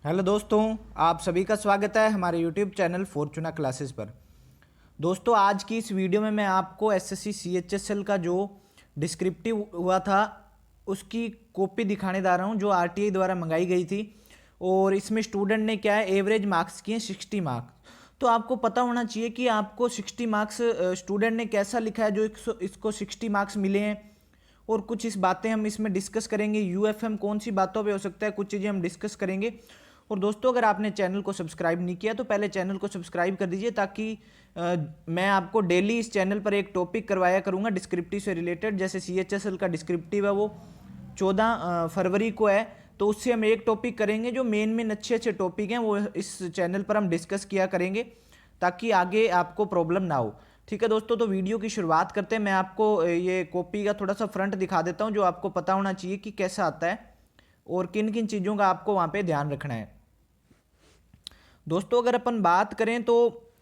Hello दोस्तों, आप सभी का स्वागत है हमारे यूट्यूब चैनल फॉर्चूना क्लासेस पर। दोस्तों, आज की इस वीडियो में मैं आपको एसएससी सीएचएसएल का जो डिस्क्रिप्टिव हुआ था उसकी कॉपी दिखाने जा रहा हूं जो आरटीआई द्वारा मंगाई गई थी। और इसमें स्टूडेंट ने क्या है, एवरेज मार्क्स किए 60 मार्क्स। तो आपको पता होना चाहिए कि आपको 60 मार्क्स स्टूडेंट ने कैसा लिखा है जो इसको 60 मार्क्स मिले हैं। और कुछ इस बातें हम इसमें डिस्कस करेंगे। यूएफएम कौन सी बातों पे हो सकता है, कुछ चीज़ें हम डिस्कस करेंगे। और दोस्तों, अगर आपने चैनल को सब्सक्राइब नहीं किया तो पहले चैनल को सब्सक्राइब कर दीजिए, ताकि मैं आपको डेली इस चैनल पर एक टॉपिक करवाया करूंगा डिस्क्रिप्टिव से रिलेटेड। जैसे सीएचएसएल का डिस्क्रिप्टिव है वो 14 फरवरी को है, तो उससे हम एक टॉपिक करेंगे जो मेन अच्छे अच्छे टॉपिक हैं वो इस चैनल पर हम डिस्कस किया करेंगे, ताकि आगे आपको प्रॉब्लम ना हो। ठीक है दोस्तों, तो वीडियो की शुरुआत करते हैं। मैं आपको ये कॉपी का थोड़ा सा फ्रंट दिखा देता हूं जो आपको पता होना चाहिए कि कैसा आता है और किन किन चीज़ों का आपको वहां पे ध्यान रखना है। दोस्तों, अगर अपन बात करें तो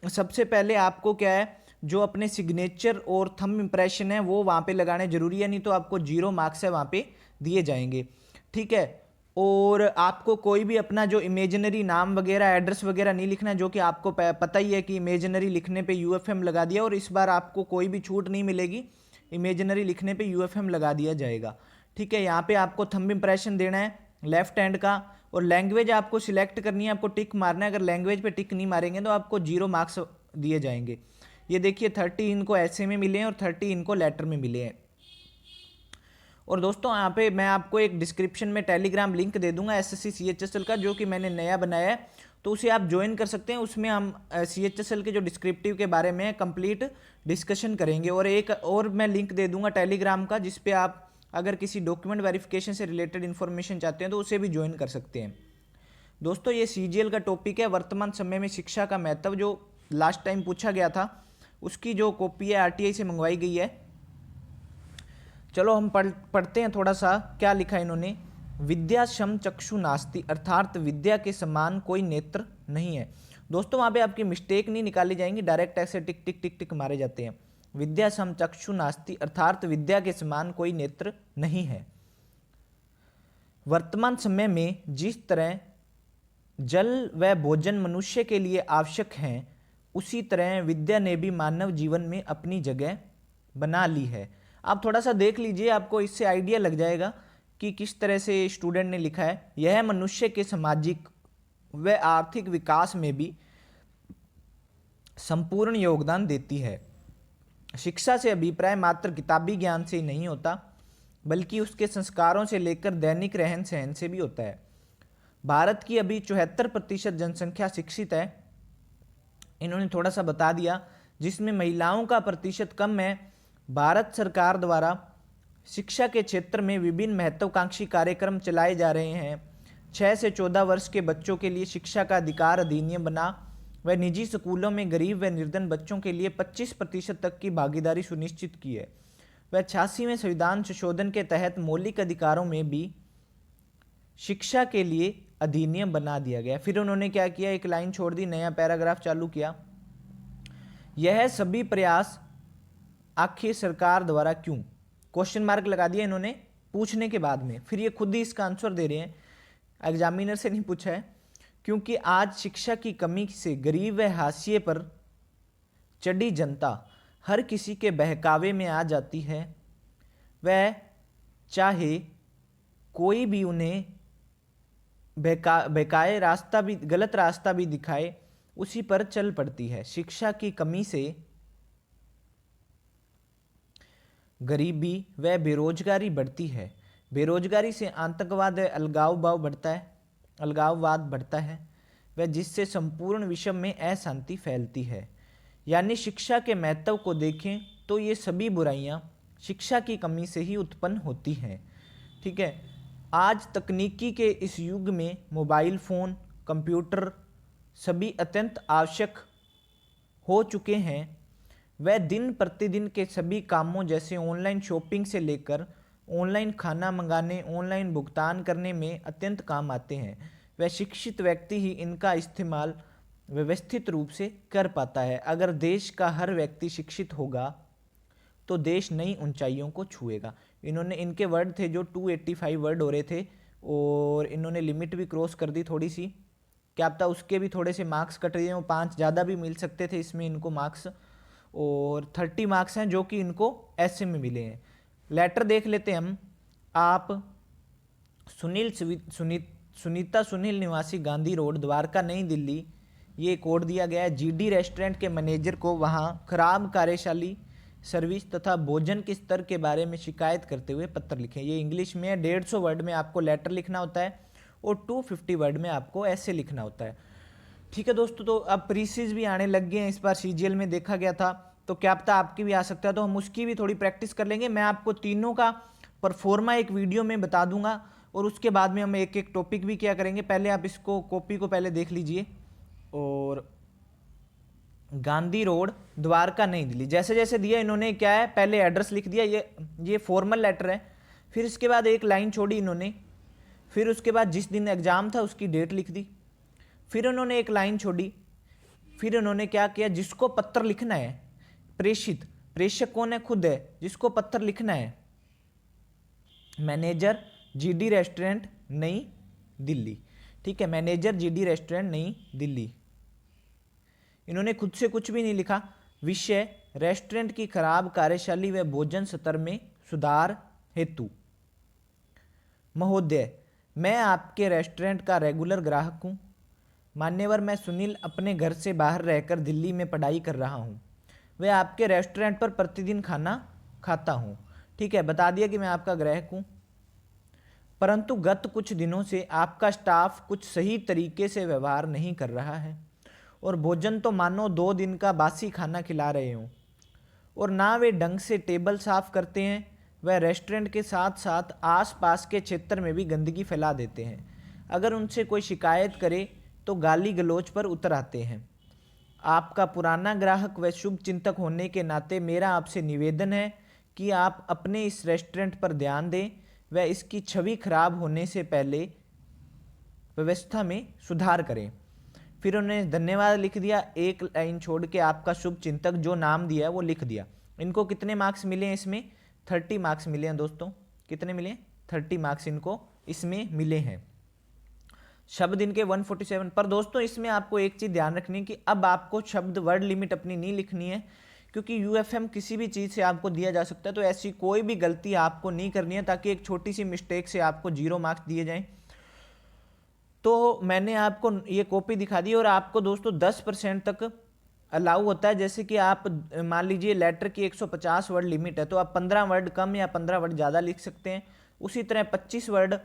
सबसे पहले आपको क्या है, जो अपने सिग्नेचर और थंब इंप्रेशन है वो वहां पे लगाने जरूरी है, नहीं तो आपको 0 मार्क्स है वहां पे दिए जाएंगे। ठीक है। और आपको कोई भी अपना जो इमेजिनरी नाम वगैरह एड्रेस वगैरह नहीं लिखना है, जो कि आपको पता ही है कि इमेजिनरी लिखने पे यूएफएम लगा दिया, और इस बार आपको कोई भी छूट नहीं मिलेगी, इमेजिनरी लिखने पे यूएफएम लगा दिया जाएगा। ठीक है। यहाँ पे आपको थंब इंप्रेशन देना है लेफ्ट हैंड का, और लैंग्वेज आपको सिलेक्ट करनी है, आपको टिक मारना है। अगर लैंग्वेज पे टिक नहीं मारेंगे तो आपको 0 मार्क्स दिए जाएंगे। ये देखिए 30 इनको ऐसे में मिले हैं और 30 इनको लेटर में मिले हैं। और दोस्तों, यहाँ पे मैं आपको एक डिस्क्रिप्शन में टेलीग्राम लिंक दे दूंगा एसएससी सीएचएसएल का, जो कि मैंने नया बनाया है, तो उसे आप ज्वाइन कर सकते हैं। उसमें हम सीएचएसएल के जो डिस्क्रिप्टिव के बारे में कंप्लीट डिस्कशन करेंगे। और एक और मैं लिंक दे दूंगा टेलीग्राम का, जिसपे आप अगर किसी डॉक्यूमेंट वेरिफिकेशन से रिलेटेड इन्फॉर्मेशन चाहते हैं तो उसे भी ज्वाइन कर सकते हैं। दोस्तों, ये सीजीएल का टॉपिक है, वर्तमान समय में शिक्षा का महत्व, जो लास्ट टाइम पूछा गया था, उसकी जो कॉपी है आरटीआई से मंगवाई गई है। चलो हम पढ़ते हैं थोड़ा सा क्या लिखा है इन्होंने। विद्या सम चक्षु नास्ति, अर्थात विद्या के समान कोई नेत्र नहीं है। दोस्तों, वहां पे आपकी मिस्टेक नहीं निकाली जाएंगी, डायरेक्ट ऐसे टिक टिक टिक टिक मारे जाते हैं। विद्या सम चक्षु नास्ति, अर्थात विद्या के समान कोई नेत्र नहीं है। वर्तमान समय में जिस तरह जल व भोजन मनुष्य के लिए आवश्यक हैं, उसी तरह विद्या ने भी मानव जीवन में अपनी जगह बना ली है। आप थोड़ा सा देख लीजिए, आपको इससे आइडिया लग जाएगा कि किस तरह से स्टूडेंट ने लिखा है। यह मनुष्य के सामाजिक व आर्थिक विकास में भी संपूर्ण योगदान देती है। शिक्षा से अभिप्राय मात्र किताबी ज्ञान से ही नहीं होता, बल्कि उसके संस्कारों से लेकर दैनिक रहन सहन से भी होता है। भारत की अभी 74% जनसंख्या शिक्षित है, इन्होंने थोड़ा सा बता दिया, जिसमें महिलाओं का प्रतिशत कम है। भारत सरकार द्वारा शिक्षा के क्षेत्र में विभिन्न महत्वाकांक्षी कार्यक्रम चलाए जा रहे हैं। 6 से 14 वर्ष के बच्चों के लिए शिक्षा का अधिकार अधिनियम बना, व निजी स्कूलों में गरीब व निर्धन बच्चों के लिए 25% तक की भागीदारी सुनिश्चित की है। वह 86वें संविधान संशोधन के तहत मौलिक अधिकारों में भी शिक्षा के लिए अधिनियम बना दिया गया। फिर उन्होंने क्या किया, एक लाइन छोड़ दी, नया पैराग्राफ चालू किया। यह सभी प्रयास आखिर सरकार द्वारा क्यों, क्वेश्चन मार्क लगा दिया इन्होंने पूछने के बाद में। फिर ये खुद ही इसका आंसर दे रहे हैं, एग्जामिनर से नहीं पूछा है। क्योंकि आज शिक्षा की कमी से गरीब व हाशिए पर चढ़ी जनता हर किसी के बहकावे में आ जाती है। वह चाहे कोई भी उन्हें बहकाए रास्ता भी, गलत रास्ता भी दिखाए, उसी पर चल पड़ती है। शिक्षा की कमी से गरीबी व बेरोजगारी बढ़ती है। बेरोजगारी से आतंकवाद व अलगाववाद बढ़ता है, वह जिससे संपूर्ण विश्व में अशांति फैलती है। यानी शिक्षा के महत्व को देखें तो ये सभी बुराइयां शिक्षा की कमी से ही उत्पन्न होती हैं। ठीक है। आज तकनीकी के इस युग में मोबाइल फ़ोन, कंप्यूटर सभी अत्यंत आवश्यक हो चुके हैं। वह दिन प्रतिदिन के सभी कामों जैसे ऑनलाइन शॉपिंग से लेकर ऑनलाइन खाना मंगाने, ऑनलाइन भुगतान करने में अत्यंत काम आते हैं। वह शिक्षित व्यक्ति ही इनका इस्तेमाल व्यवस्थित रूप से कर पाता है। अगर देश का हर व्यक्ति शिक्षित होगा तो देश नई ऊंचाइयों को छुएगा। इन्होंने, इनके वर्ड थे जो 285 वर्ड हो रहे थे, और इन्होंने लिमिट भी क्रॉस कर दी थोड़ी सी, क्या पता उसके भी थोड़े से मार्क्स कट रहे हैं, वो 5 ज़्यादा भी मिल सकते थे इसमें इनको मार्क्स, और 30 मार्क्स हैं जो कि इनको ऐसे में मिले हैं। लेटर देख लेते हैं हम। आप सुनीता सुनील निवासी गांधी रोड द्वारका नई दिल्ली, ये कोड दिया गया है। जीडी रेस्टोरेंट के मैनेजर को वहां खराब कार्यशाली सर्विस तथा भोजन के स्तर के बारे में शिकायत करते हुए पत्र लिखें। ये इंग्लिश में है, 150 वर्ड में आपको लेटर लिखना होता है और 250 वर्ड में आपको ऐसे लिखना होता है। ठीक है दोस्तों, तो अब प्रीसीज भी आने लग गए हैं, इस बार सीजीएल में देखा गया था, तो क्या पता आपकी भी आ सकता है, तो हम उसकी भी थोड़ी प्रैक्टिस कर लेंगे। मैं आपको तीनों का परफॉर्मा एक वीडियो में बता दूंगा और उसके बाद में हम एक एक टॉपिक भी क्या करेंगे। पहले आप इसको कॉपी को पहले देख लीजिए। और गांधी रोड द्वारका नई दिल्ली, जैसे जैसे दिया इन्होंने क्या है, पहले एड्रेस लिख दिया, ये फॉर्मल लेटर है। फिर इसके बाद एक लाइन छोड़ी इन्होंने, फिर उसके बाद जिस दिन एग्जाम था उसकी डेट लिख दी, फिर उन्होंने एक लाइन छोड़ी, फिर उन्होंने क्या किया, जिसको पत्र लिखना है प्रेषक कौन है, खुद है, जिसको पत्र लिखना है मैनेजर जीडी रेस्टोरेंट नई दिल्ली। ठीक है, मैनेजर जीडी रेस्टोरेंट नई दिल्ली। इन्होंने खुद से कुछ भी नहीं लिखा। विषय रेस्टोरेंट की खराब कार्यशैली व भोजन स्तर में सुधार हेतु। महोदय, मैं आपके रेस्टोरेंट का रेगुलर ग्राहक हूँ। मान्यवर, मैं सुनील अपने घर से बाहर रहकर दिल्ली में पढ़ाई कर रहा हूँ। वह आपके रेस्टोरेंट पर प्रतिदिन खाना खाता हूँ। ठीक है, बता दिया कि मैं आपका ग्राहक हूँ, परंतु गत कुछ दिनों से आपका स्टाफ कुछ सही तरीके से व्यवहार नहीं कर रहा है और भोजन तो मानो 2 दिन का बासी खाना खिला रहे हों, और ना वे ढंग से टेबल साफ करते हैं, वह रेस्टोरेंट के साथ साथ आसपास के क्षेत्र में भी गंदगी फैला देते हैं। अगर उनसे कोई शिकायत करे तो गाली गलौज पर उतर आते हैं। आपका पुराना ग्राहक व शुभ चिंतक होने के नाते मेरा आपसे निवेदन है कि आप अपने इस रेस्टोरेंट पर ध्यान दें व इसकी छवि खराब होने से पहले व्यवस्था में सुधार करें। फिर उन्होंने धन्यवाद लिख दिया, एक लाइन छोड़ के आपका शुभ चिंतक जो नाम दिया है वो लिख दिया। इनको कितने मार्क्स मिले हैं इसमें? 30 मार्क्स मिले हैं दोस्तों। कितने मिले? 30 मार्क्स इनको इसमें मिले हैं। शब्द इनके 147। पर दोस्तों इसमें आपको एक चीज़ ध्यान रखनी है कि अब आपको शब्द वर्ड लिमिट अपनी नहीं लिखनी है, क्योंकि यूएफएम किसी भी चीज़ से आपको दिया जा सकता है, तो ऐसी कोई भी गलती आपको नहीं करनी है ताकि एक छोटी सी मिस्टेक से आपको 0 मार्क्स दिए जाएं। तो मैंने आपको ये कॉपी दिखा दी और आपको दोस्तों 10% तक अलाउ होता है। जैसे कि आप मान लीजिए लेटर की 150 वर्ड लिमिट है, तो आप 15 वर्ड कम या 15 वर्ड ज़्यादा लिख सकते हैं। उसी तरह 25 वर्ड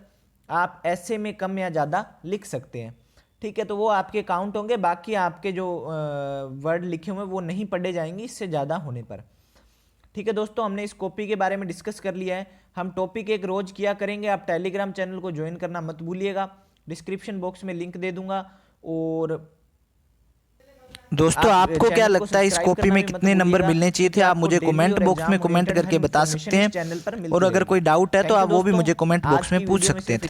आप ऐसे में कम या ज़्यादा लिख सकते हैं। ठीक है, तो वो आपके काउंट होंगे, बाकी आपके जो वर्ड लिखे हुए वो नहीं पढ़े जाएंगे इससे ज़्यादा होने पर। ठीक है दोस्तों, हमने इस कॉपी के बारे में डिस्कस कर लिया है। हम टॉपिक एक रोज किया करेंगे। आप टेलीग्राम चैनल को ज्वाइन करना मत भूलिएगा, डिस्क्रिप्शन बॉक्स में लिंक दे दूंगा। और दोस्तों आपको क्या लगता है इस कॉपी में कितने नंबर मिलने चाहिए थे? आप मुझे कमेंट बॉक्स में कमेंट करके बता सकते हैं, और अगर कोई डाउट है तो आप वो भी मुझे कमेंट बॉक्स में पूछ सकते हैं।